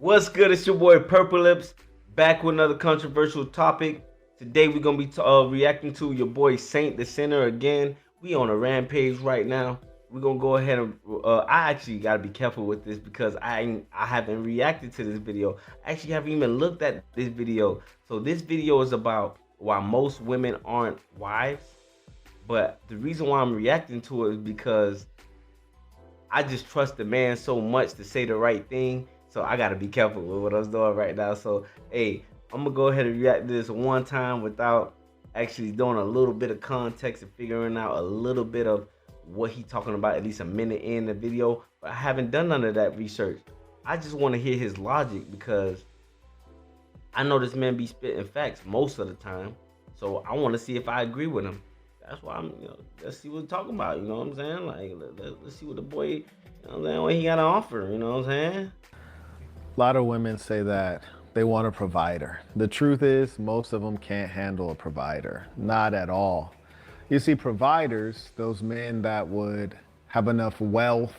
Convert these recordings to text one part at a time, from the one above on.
What's good? It's your boy Purple Lips back with another controversial topic. Today we're gonna be reacting to your boy Saint the Sinner again. We on a rampage right now. We're gonna go ahead and I actually gotta be careful with this because I haven't reacted to this video. I actually haven't even looked at this video. So this video is about why most women aren't wives. But the reason why I'm reacting to it is because I just trust the man so much to say the right thing. So I gotta be careful with what I'm doing right now. So hey, I'm gonna go ahead and react to this one time without actually doing a little bit of context and figuring out a little bit of what he talking about at least a minute in the video. But I haven't done none of that research. I just want to hear his logic because I know this man be spitting facts most of the time. So I want to see if I agree with him. That's why let's see what we're talking about. You know what I'm saying? Like, let's see what the boy, what he got to offer. You know what I'm saying? A lot of women say that they want a provider. The truth is, most of them can't handle a provider. Not at all. You see, providers, those men that would have enough wealth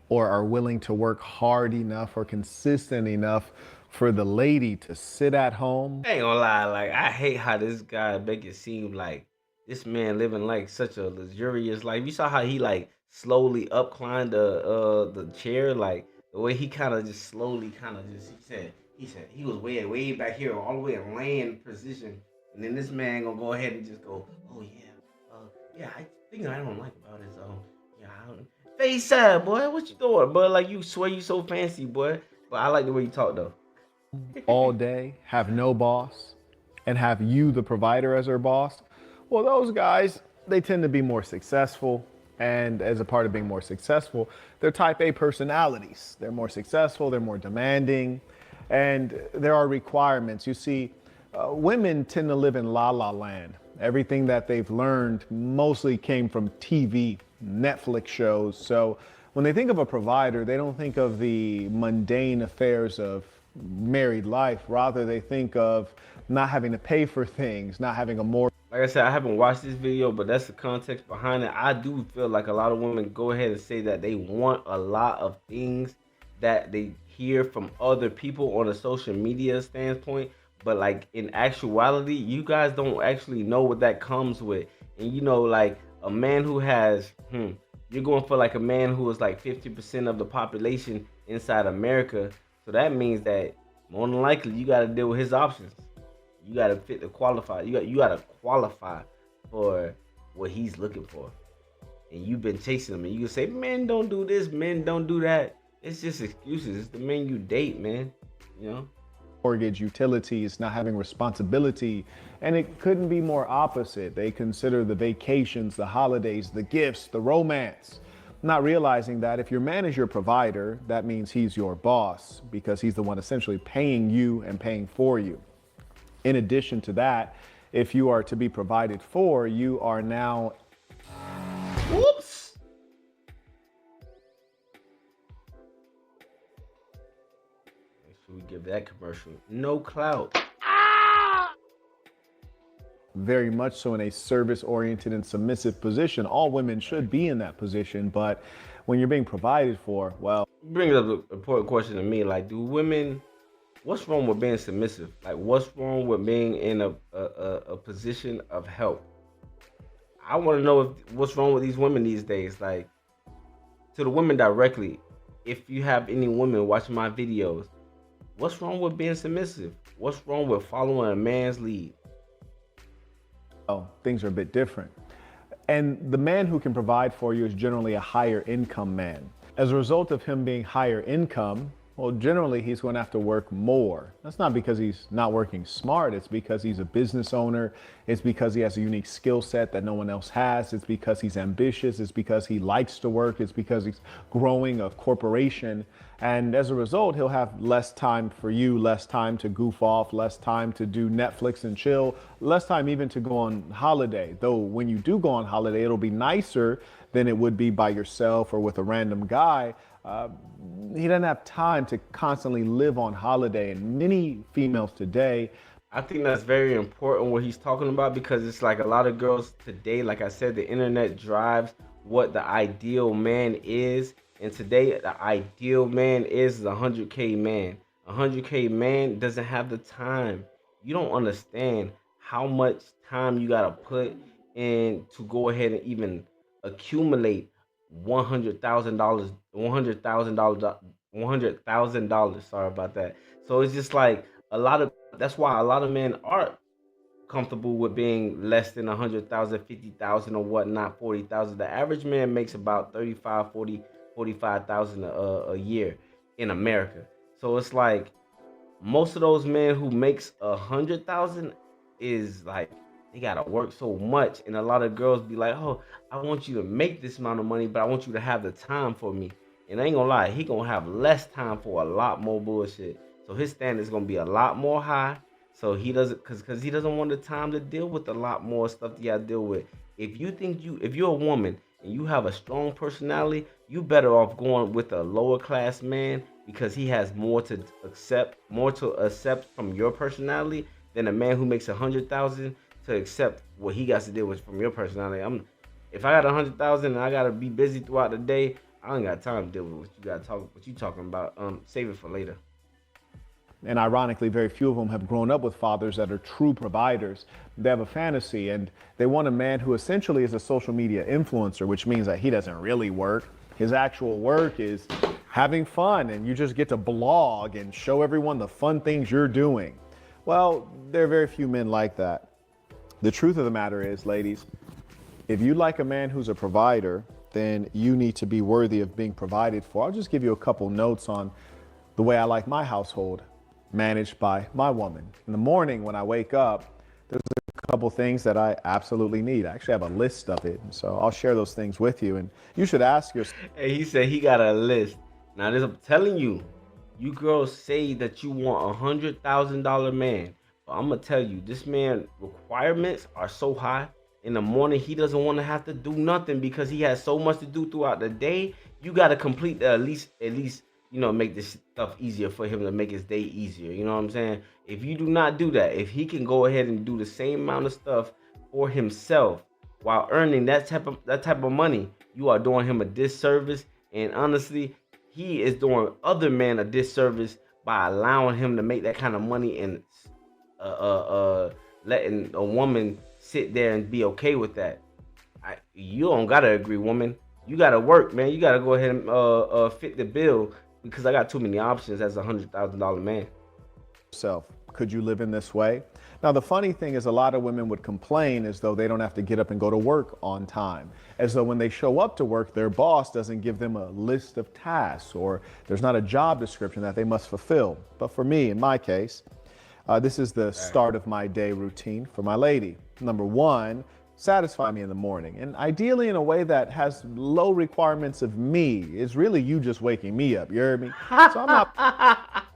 or are willing to work hard enough or consistent enough for the lady to sit at home. I ain't gonna lie, like I hate how this guy make it seem like this man living like such a luxurious life. You saw how he like slowly up climbed the chair, like the way he kind of just slowly kind of just he said he was way back here, all the way in laying position, and then this man gonna go ahead and just go, oh yeah, I think I don't like about his yeah, I don't, face side boy, what you doing, boy? Like you swear you so fancy, boy, but I like the way you talk though. All day, have no boss, and have you, the provider, as their boss, well, those guys, they tend to be more successful. And as a part of being more successful, they're type A personalities. They're more successful, they're more demanding, and there are requirements. You see, women tend to live in la la land. Everything that they've learned mostly came from TV, Netflix shows. So when they think of a provider, they don't think of the mundane affairs of married life. Rather, they think of not having to pay for things, not having a mortgage. Like I said, I haven't watched this video, but that's the context behind it. I do feel like a lot of women go ahead and say that they want a lot of things that they hear from other people on a social media standpoint, but like in actuality, you guys don't actually know what that comes with. And like a man who has, you're going for like a man who is like 50% of the population inside America. So that means that more than likely you got to deal with his options. You gotta fit the qualify. You gotta qualify for what he's looking for. And you've been chasing him, and you can say, "Men don't do this, men don't do that." It's just excuses. It's the men you date, man. You know. Mortgage, utilities, not having responsibility. And it couldn't be more opposite. They consider the vacations, the holidays, the gifts, the romance. Not realizing that if your man is your provider, that means he's your boss because he's the one essentially paying you and paying for you. In addition to that, if you are to be provided for, you are now. Whoops. Make sure we give that commercial no clout. Very much so in a service-oriented and submissive position. All women should be in that position, but when you're being provided for, well, Brings up an important question to me. Like, do women? What's wrong with being submissive? Like, what's wrong with being in a position of help? I want to know what's wrong with these women these days. Like, to the women directly, if you have any women watching my videos, what's wrong with being submissive? What's wrong with following a man's lead? oh, things are a bit different. And the man who can provide for you is generally a higher income man. As a result of him being higher income, well, generally he's going to have to work more. That's not because he's not working smart. It's because he's a business owner. It's because he has a unique skill set that no one else has. It's because he's ambitious. It's because he likes to work. It's because he's growing a corporation. And as a result, he'll have less time for you, less time to goof off, less time to do Netflix and chill, less time even to go on holiday. Though when you do go on holiday, it'll be nicer than it would be by yourself or with a random guy. He doesn't have time to constantly live on holiday. And many females today, I think that's very important what he's talking about because it's like a lot of girls today, like I said, the internet drives what the ideal man is. And today, the ideal man is a 100K man. 100K man doesn't have the time. You don't understand how much time you gotta put in to go ahead and even accumulate $100,000, $100,000. Sorry about that. So it's just like a lot of that's why a lot of men are comfortable with being less than 100,000, 50,000, or whatnot, 40,000. The average man makes about 35, 40, 45,000 a year in America. So it's like most of those men who makes 100,000 is like they gotta work so much, and a lot of girls be like, "Oh, I want you to make this amount of money, but I want you to have the time for me." And I ain't gonna lie, he gonna have less time for a lot more bullshit. So his standard's gonna be a lot more high. So he doesn't, cause he doesn't want the time to deal with a lot more stuff that you gotta deal with. If you're a woman and you have a strong personality, you better off going with a lower class man because he has more to accept from your personality than a man who makes 100,000 to accept what he got to deal with from your personality. If I got 100,000 and I gotta be busy throughout the day, I ain't got time to deal with what you talking about. Save it for later. And ironically, very few of them have grown up with fathers that are true providers. They have a fantasy and they want a man who essentially is a social media influencer, which means that he doesn't really work. His actual work is having fun, and you just get to blog and show everyone the fun things you're doing. Well, there are very few men like that. The truth of the matter is, ladies, if you like a man who's a provider, then you need to be worthy of being provided for. I'll just give you a couple notes on the way I like my household managed by my woman. In the morning when I wake up, there's a couple things that I absolutely need. I actually have a list of it. So I'll share those things with you. And you should ask yourself. Hey, he said he got a list. Now this, I'm telling you, you girls say that you want $100,000 man. But I'm gonna tell you, this man requirements are so high. In the morning, he doesn't want to have to do nothing because he has so much to do throughout the day. You gotta complete at least make this stuff easier for him to make his day easier. You know what I'm saying? If you do not do that, if he can go ahead and do the same amount of stuff for himself while earning that type of money, you are doing him a disservice. And honestly, he is doing other men a disservice by allowing him to make that kind of money and letting a woman sit there and be okay with that. You don't gotta agree, woman. You gotta work, man. You gotta go ahead and fit the bill because I got too many options as $100,000 man. Could you live in this way? Now, the funny thing is a lot of women would complain as though they don't have to get up and go to work on time, as though when they show up to work, their boss doesn't give them a list of tasks or there's not a job description that they must fulfill. But for me, in my case, this is the start of my day routine for my lady. Number one, satisfy me in the morning, and ideally in a way that has low requirements of me. It's really you just waking me up, you heard me? So I'm not.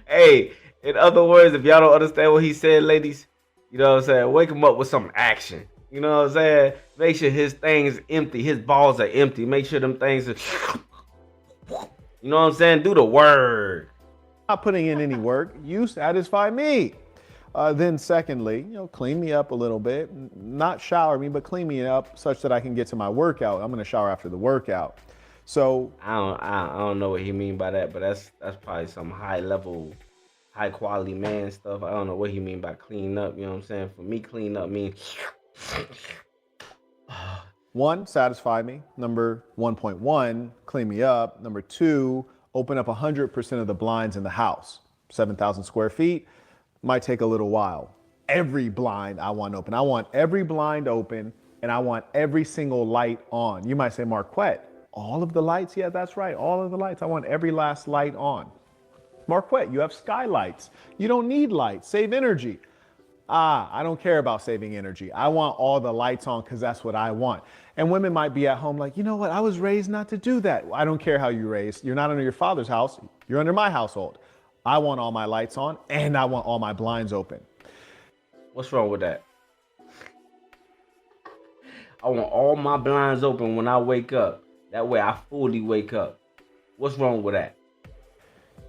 Hey, in other words, if y'all don't understand what he said, ladies, you know what I'm saying? Wake him up with some action. You know what I'm saying? Make sure his thing's empty. His balls are empty. Make sure them things are. You know what I'm saying? Do the word. Not putting in any work. You satisfy me. Then secondly, clean me up a little bit. Not shower me, but clean me up such that I can get to my workout. I'm going to shower after the workout. So I don't know what he mean by that, but that's probably some high quality man stuff. I don't know what he mean by clean up. You know what I'm saying? For me, clean up means one, satisfy me. Number 1.1, clean me up. Number two, open up 100% of the blinds in the house. 7,000 square feet might take a little while. Every blind I want open. I want every blind open, and I want every single light on. You might say, Marquette, all of the lights? Yeah, that's right. All of the lights. I want every last light on. Marquette, you have skylights. You don't need lights. Save energy. I don't care about saving energy. I want all the lights on because that's what I want. And women might be at home like, you know what? I was raised not to do that. I don't care how you're raised. You're not under your father's house. You're under my household. I want all my lights on and I want all my blinds open. What's wrong with that? I want all my blinds open when I wake up. That way I fully wake up. What's wrong with that?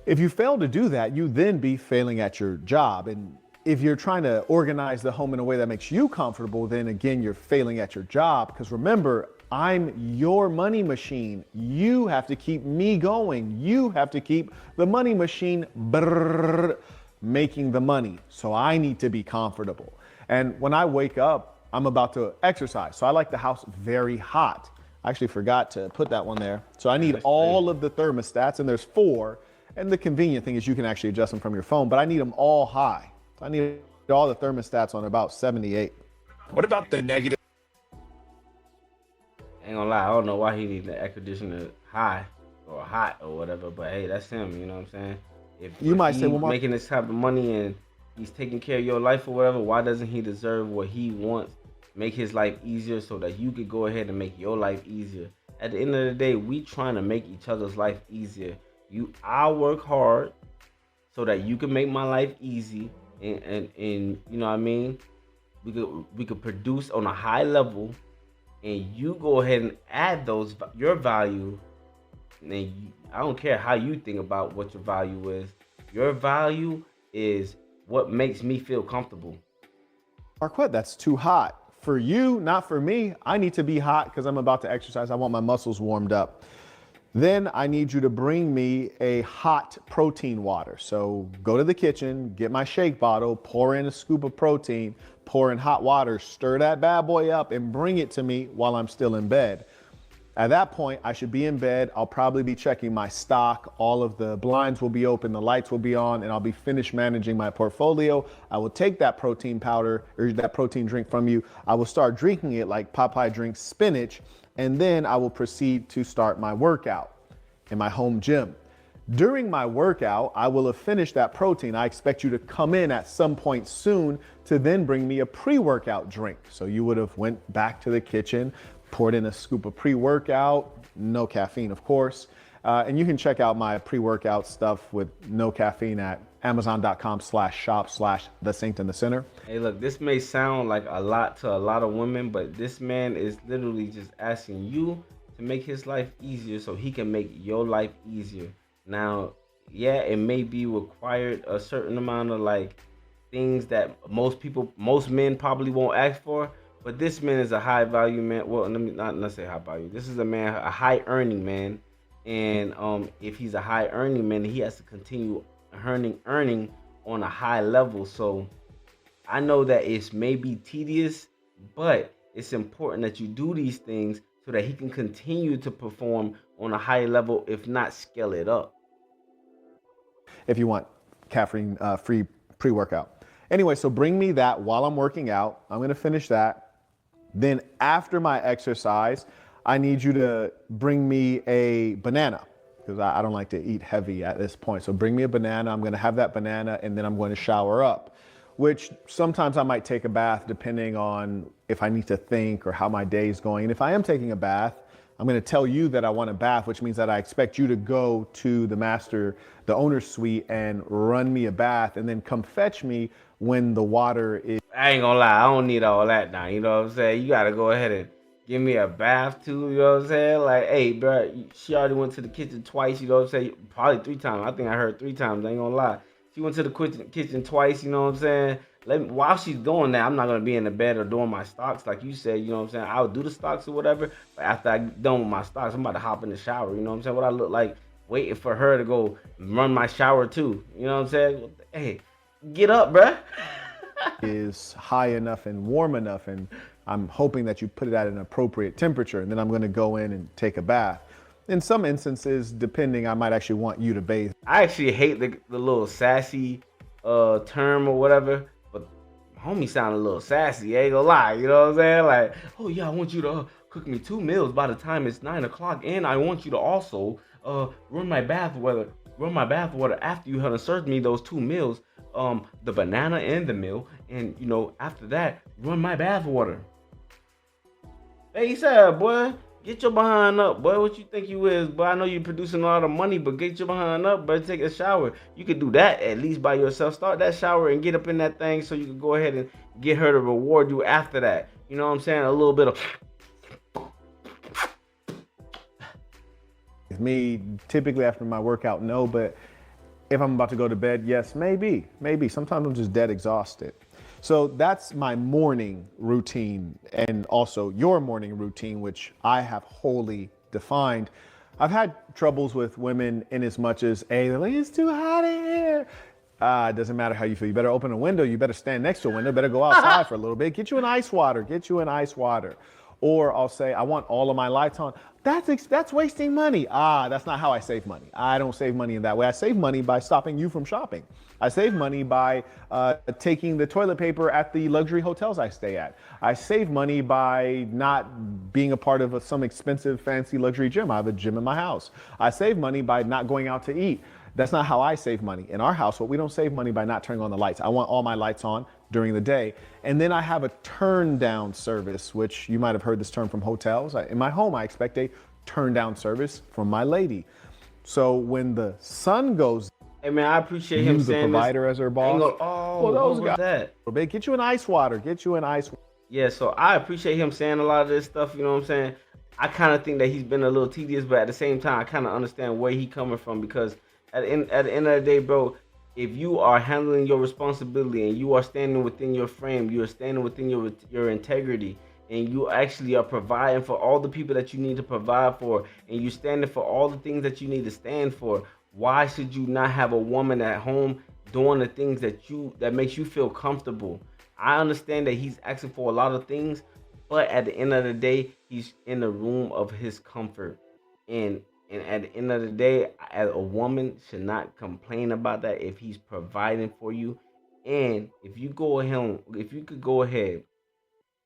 If you fail to do that, you then be failing at your job. And if you're trying to organize the home in a way that makes you comfortable, then again, you're failing at your job. Because remember, I'm your money machine. You have to keep me going. You have to keep the money machine making the money. So I need to be comfortable. And when I wake up, I'm about to exercise. So I like the house very hot. I actually forgot to put that one there. So I need all of the thermostats, and there's 4. And the convenient thing is you can actually adjust them from your phone, but I need them all high. So I need all the thermostats on about 78. What about the negative? Ain't gonna lie, I don't know why he needs the air conditioner high or hot or whatever, but hey, that's him, you know what I'm saying? You might he's say, well, Mark, making this type of money and he's taking care of your life or whatever, why doesn't he deserve what he wants? Make his life easier so that you could go ahead and make your life easier. At the end of the day, we trying to make each other's life easier. I work hard so that you can make my life easy, and you know what I mean? We could produce on a high level, and you go ahead and add your value. And I don't care how you think about what your value is. Your value is what makes me feel comfortable. Marquette, that's too hot. For you, not for me. I need to be hot because I'm about to exercise. I want my muscles warmed up. Then I need you to bring me a hot protein water. So go to the kitchen, get my shake bottle, pour in a scoop of protein, pour in hot water, stir that bad boy up, and bring it to me while I'm still in bed. At that point, I should be in bed. I'll probably be checking my stock. All of the blinds will be open, the lights will be on, and I'll be finished managing my portfolio. I will take that protein powder or that protein drink from you. I will start drinking it like Popeye drinks spinach, and then I will proceed to start my workout in my home gym. During my workout, I will have finished that protein. I expect you to come in at some point soon to then bring me a pre-workout drink. So you would have went back to the kitchen, poured in a scoop of pre-workout, no caffeine, of course. And you can check out my pre-workout stuff with no caffeine at amazon.com/shop/the Saint in the Center. Hey, look, this may sound like a lot to a lot of women, but this man is literally just asking you to make his life easier so he can make your life easier. Now, yeah, it may be required a certain amount of like things that most men probably won't ask for, but this man is a high value man. Well, let me not say high value. This is a man, a high earning man. And if he's a high earning man, he has to continue earning on a high level. So I know that it's maybe tedious, but it's important that you do these things so that he can continue to perform on a high level, if not scale it up. If you want caffeine free pre-workout. Anyway, so bring me that while I'm working out. I'm gonna finish that. Then after my exercise, I need you to bring me a banana because I don't like to eat heavy at this point. So bring me a banana. I'm gonna have that banana and then I'm going to shower up, which sometimes I might take a bath depending on if I need to think or how my day is going. And if I am taking a bath, I'm going to tell you that I want a bath, which means that I expect you to go to the owner's suite and run me a bath and then come fetch me when the water is. I ain't gonna lie, I don't need all that now. You know what I'm saying? You gotta go ahead and give me a bath too. You know what I'm saying? Like, hey, bro, she already went to the kitchen twice. You know what I'm saying? Probably 3 times. I think I heard 3 times. I ain't gonna lie. She went to the kitchen twice. You know what I'm saying? While she's doing that, I'm not gonna be in the bed or doing my stocks like you said. You know what I'm saying? I'll do the stocks or whatever. But after I get done with my stocks, I'm about to hop in the shower. You know what I'm saying? What I look like waiting for her to go run my shower too. You know what I'm saying? Hey, get up, bruh. is high enough and warm enough, and I'm hoping that you put it at an appropriate temperature, and then I'm going to go in and take a bath. In some instances, depending, I might actually want you to bathe. I actually hate the little sassy term or whatever, but homie sounded a little sassy, ain't gonna lie, you know what I'm saying? Like, oh yeah, I want you to cook me 2 meals by the time it's 9 o'clock, and I want you to also run my bath water after you have served me those 2 meals, the banana and the meal, and you know, after that, run my bath water. Hey, said, boy, get your behind up, boy. What you think you is, boy? I know you're producing a lot of money, but get your behind up, boy. Take a shower. You could do that at least by yourself. Start that shower and get up in that thing so you can go ahead and get her to reward you after that. You know what I'm saying? A little bit of. Me, typically after my workout, no, but if I'm about to go to bed, yes, maybe. Sometimes I'm just dead exhausted. So that's my morning routine, and also your morning routine, which I have wholly defined. I've had troubles with women in as much as, hey, they're like, it's too hot in here. It doesn't matter how you feel. You better open a window. You better stand next to a window. Better go outside for a little bit. Get you an ice water. Get you an ice water. Or I'll say, I want all of my lights on. That's wasting money. That's not how I save money. I don't save money in that way. I save money by stopping you from shopping. I save money by taking the toilet paper at the luxury hotels I stay at. I save money by not being a part of some expensive, fancy luxury gym. I have a gym in my house. I save money by not going out to eat. That's not how I save money. In our household, we don't save money by not turning on the lights. I want all my lights on during the day. And then I have a turn down service, which you might have heard this term from hotels. In my home, I expect a turn down service from my lady. So when the sun goes, Hey man, I appreciate him the saying provider this. as her boss. Well, those guys. That? Get you an ice water. Get you an ice. Yeah, so I appreciate him saying a lot of this stuff. You know what I'm saying? I kind of think that he's been a little tedious, but at the same time, I kind of understand where he coming from, because at the end of the day, bro, if you are handling your responsibility and you are standing within your frame, you are standing within your integrity, and you actually are providing for all the people that you need to provide for, and you standing for all the things that you need to stand for, why should you not have a woman at home doing the things that makes you feel comfortable? I understand that he's asking for a lot of things, but at the end of the day, he's in the room of his comfort. And at the end of the day, as a woman should not complain about that if he's providing for you. And if you could go ahead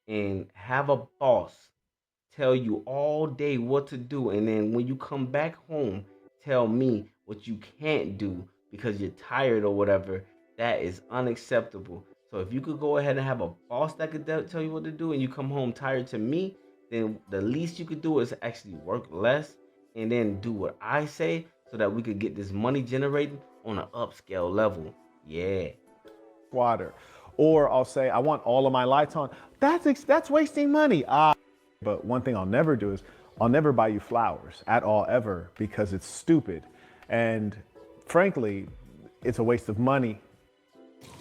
and have a boss tell you all day what to do, and then when you come back home, tell me what you can't do because you're tired or whatever, that is unacceptable. So if you could go ahead and have a boss that could tell you what to do, and you come home tired to me, then the least you could do is actually work less and then do what I say, so that we could get this money generated on an upscale level. Yeah. Water. Or I'll say, I want all of my lights on. That's wasting money. But one thing I'll never do is I'll never buy you flowers at all, ever, because it's stupid. And frankly, it's a waste of money.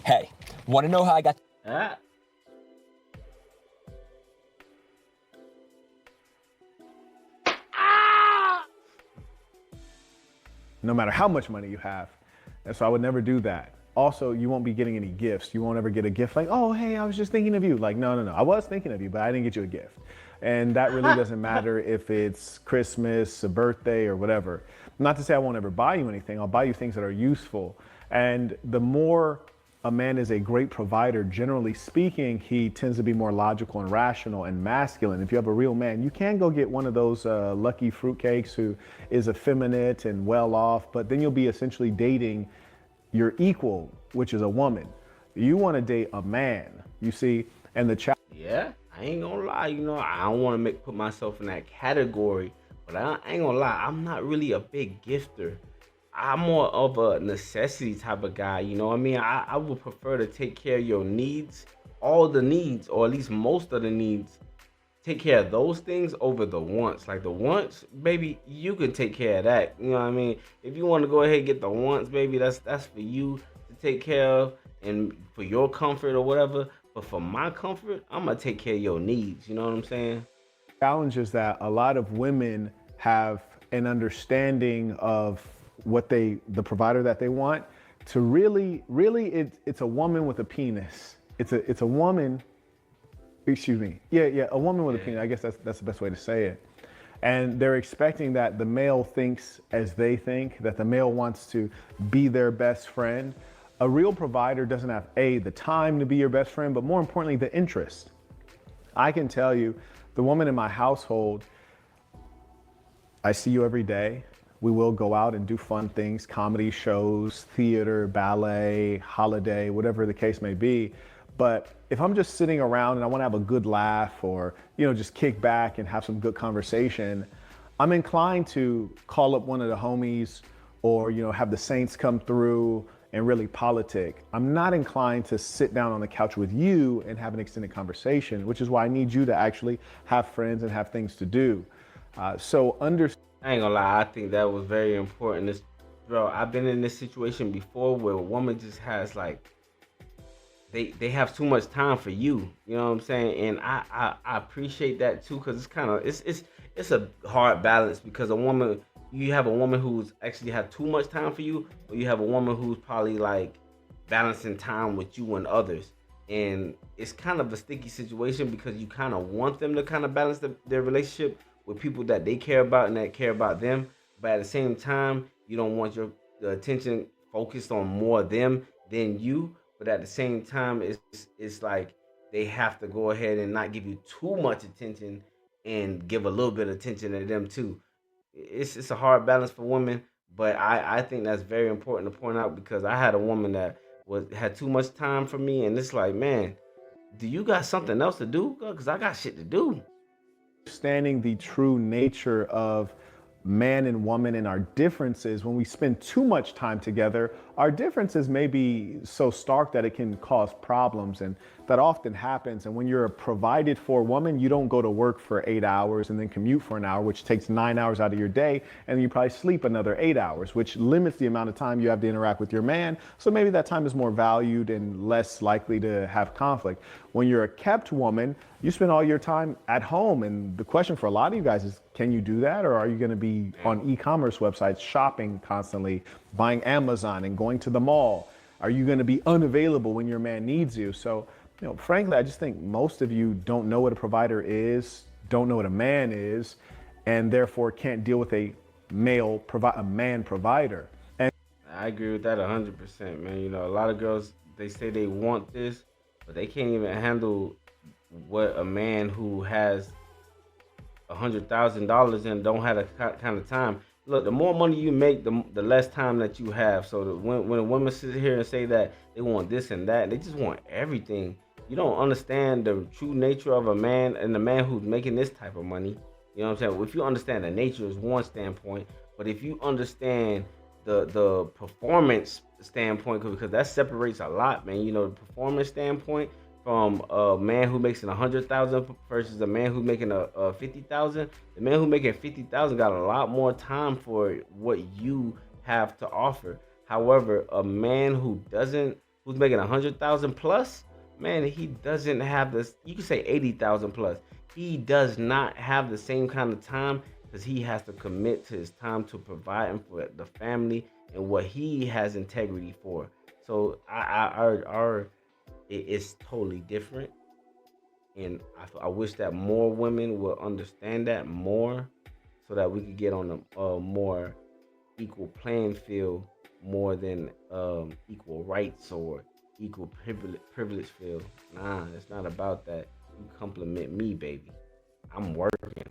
Hey, want to know how I got? Ah. No matter how much money you have. And so I would never do that. Also, you won't be getting any gifts. You won't ever get a gift like, oh, hey, I was just thinking of you. Like, no. I was thinking of you, but I didn't get you a gift. And that really doesn't matter if it's Christmas, a birthday, or whatever. Not to say I won't ever buy you anything. I'll buy you things that are useful. And the more a man is a great provider, generally speaking, he tends to be more logical and rational and masculine. If you have a real man, you can go get one of those lucky fruitcakes who is effeminate and well off, but then you'll be essentially dating your equal, which is a woman. You want to date a man, you see, and the challenge. Yeah, I ain't gonna lie, I don't want to put myself in that category, but I ain't gonna lie, I'm not really a big gifter. I'm more of a necessity type of guy, you know what I mean? I would prefer to take care of your needs, all the needs, or at least most of the needs. Take care of those things over the wants. Like the wants, baby, you can take care of that. You know what I mean? If you want to go ahead and get the wants, baby, that's for you to take care of and for your comfort or whatever. But for my comfort, I'm gonna take care of your needs. You know what I'm saying? Challenge is that a lot of women have an understanding of what the provider that they want. To really, it's a woman with a penis. It's a woman. Excuse me. Yeah, a woman with a penis. I guess that's the best way to say it. And they're expecting that the male thinks as they think, that the male wants to be their best friend. A real provider doesn't have the time to be your best friend, but more importantly, the interest. I can tell you, the woman in my household, I see you every day. We will go out and do fun things, comedy shows, theater, ballet, holiday, whatever the case may be. But if I'm just sitting around and I want to have a good laugh, or, just kick back and have some good conversation, I'm inclined to call up one of the homies, or, have the Saints come through and really politic. I'm not inclined to sit down on the couch with you and have an extended conversation, which is why I need you to actually have friends and have things to do. I ain't gonna lie, I think that was very important. Bro, I've been in this situation before where a woman just has like they have too much time for you. You know what I'm saying? And I appreciate that too, because it's kind of it's a hard balance, because a woman, you have a woman who's actually have too much time for you, or you have a woman who's probably like balancing time with you and others. And it's kind of a sticky situation, because you kind of want them to kind of balance their relationship with people that they care about and that care about them, but at the same time you don't want your the attention focused on more them than you. But at the same time, it's like they have to go ahead and not give you too much attention and give a little bit of attention to them too. It's a hard balance for women, but I think that's very important to point out, because I had a woman that was had too much time for me, and it's like, man, do you got something else to do? Because I got shit to do. Understanding the true nature of man and woman and our differences, when we spend too much time together, our differences may be so stark that it can cause problems. And that often happens. And when you're a provided for woman, you don't go to work for 8 hours and then commute for an hour, which takes 9 hours out of your day. And you probably sleep another 8 hours, which limits the amount of time you have to interact with your man. So maybe that time is more valued and less likely to have conflict. When you're a kept woman, you spend all your time at home. And the question for a lot of you guys is, can you do that? Or are you going to be on e-commerce websites, shopping constantly, buying Amazon and going to the mall? Are you going to be unavailable when your man needs you? So, frankly, I just think most of you don't know what a provider is, don't know what a man is, and therefore can't deal with a man provider. And I agree with that 100%, man. A lot of girls, they say they want this, but they can't even handle what a man who has $100,000 and don't have that kind of time. Look, the more money you make, the less time that you have. So when a woman sits here and say that they want this and that, they just want everything. You don't understand the true nature of a man, and the man who's making this type of money. You know what I'm saying? If you understand the nature is one standpoint, but if you understand the performance standpoint, because that separates a lot, man. The performance standpoint from a man who makes 100,000 versus a man who's making a 50,000. The man who making 50,000 got a lot more time for what you have to offer. However, a man who's making 100,000 plus, man, he doesn't have this. You can say 80,000 plus. He does not have the same kind of time, because he has to commit to his time to providing for the family and what he has integrity for. So it's totally different, and I wish that more women would understand that more, so that we could get on a more equal playing field, more than equal rights or equal privilege field. Nah, it's not about that. You compliment me, baby. I'm working.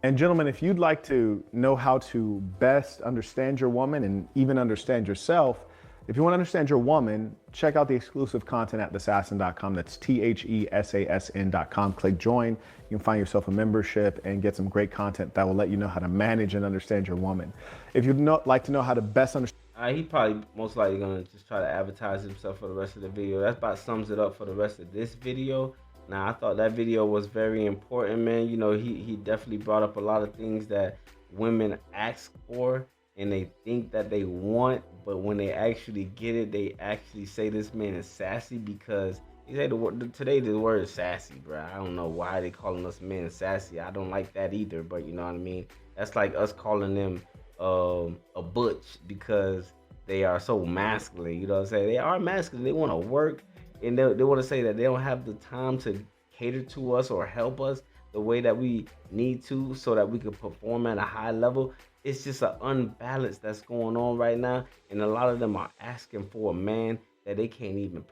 And gentlemen, if you'd like to know how to best understand your woman and even understand yourself, if you want to understand your woman, check out the exclusive content at thesassin.com. That's THESASN.com. Click join. You can find yourself a membership and get some great content that will let you know how to manage and understand your woman. If you'd like to know how to best understand, He probably most likely gonna just try to advertise himself for the rest of the video. That about sums it up for the rest of this video. Now, I thought that video was very important, man. He definitely brought up a lot of things that women ask for and they think that they want, but when they actually get it, they actually say this man is sassy, because he said today the word is sassy, bro. I don't know why they calling us men sassy. I don't like that either, but you know what I mean? That's like us calling them a butch, because they are so masculine. You know what I'm saying? They are masculine. They want to work, and they want to say that they don't have the time to cater to us or help us the way that we need to, so that we can perform at a high level. It's just an unbalance that's going on right now, and a lot of them are asking for a man that they can't even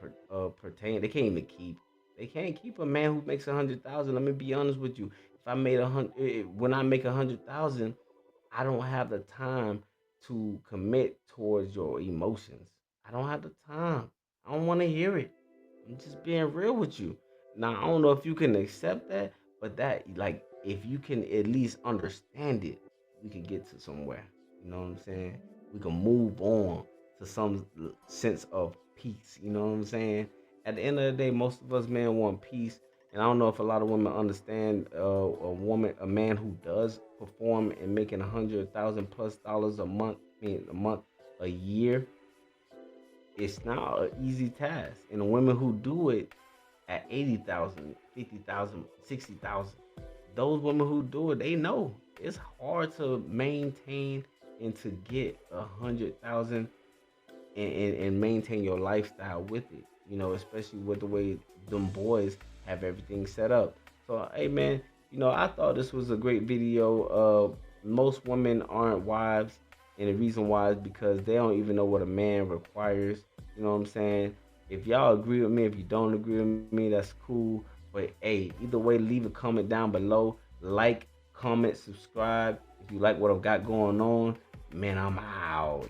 pertain. They can't even keep. They can't keep a man who makes 100,000. Let me be honest with you. If I made 100, when I make 100,000, I don't have the time to commit towards your emotions. I don't have the time. I don't want to hear it. I'm just being real with you. Now, I don't know if you can accept that, but like, if you can at least understand it, we can get to somewhere. You know what I'm saying? We can move on to some sense of peace. You know what I'm saying? At the end of the day, most of us men want peace, and I don't know if a lot of women understand a man who does perform and making 100,000 plus dollars a month, a year. it's not an easy task. And the women who do it at 80,000, 50,000, 60,000, those women who do it, they know it's hard to maintain and to get 100,000 and maintain your lifestyle with it. You know, especially with the way them boys have everything set up. So, hey man, I thought this was a great video. Most women aren't wives, and the reason why is because they don't even know what a man requires. You know what I'm saying? If y'all agree with me, if you don't agree with me, that's cool. But hey, either way, leave a comment down below. Like, comment, subscribe. If you like what I've got going on, man, I'm out.